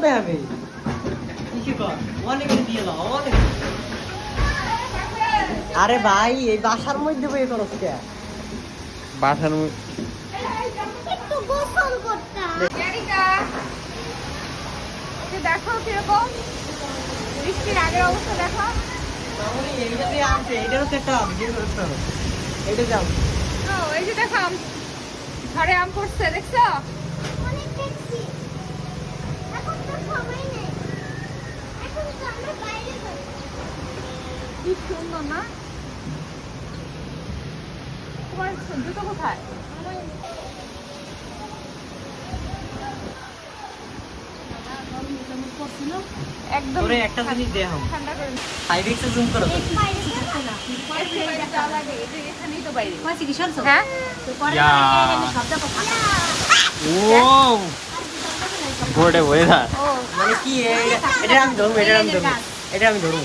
দেখাবে কি কর অনেক দিয়ে দাও অনেক। আরে ভাই এই বাসার মধ্যে বই করছ কে? বাসার মধ্যে একটু গোসল করতাম। জানিকা দেখো কিরকম বৃষ্টির আগের অবস্থা দেখো। তাহলে এইটা দিয়ে আনছে এটারও তো একটা ভিডিও করতে হবে। এটা যাও ও এই যে দেখো আম ঘরে আম পড়ছে দেখছো? অনেক দেখছি। এখন তো সময় নেই। এখন তো আমরা বাইরে যাবো। কি সুন্দর না? তোমার জুতো কোথায়? একদম তোরে একটা জিনিস দেখাও ঠান্ডা করে 5x জুম করো তো। বাইরে যাবো না। বাইরে যাওয়া লাগে এই যে এখানেই তো বাইরে। কইছি কি শুনছো? হ্যাঁ তো পরে ইয়া। এখানে শব্দ কথা। ও বোর্ডে বলে না ও মানে কি এটা আমি ধরবো এটা আমি ধরবো এটা আমি ধরবো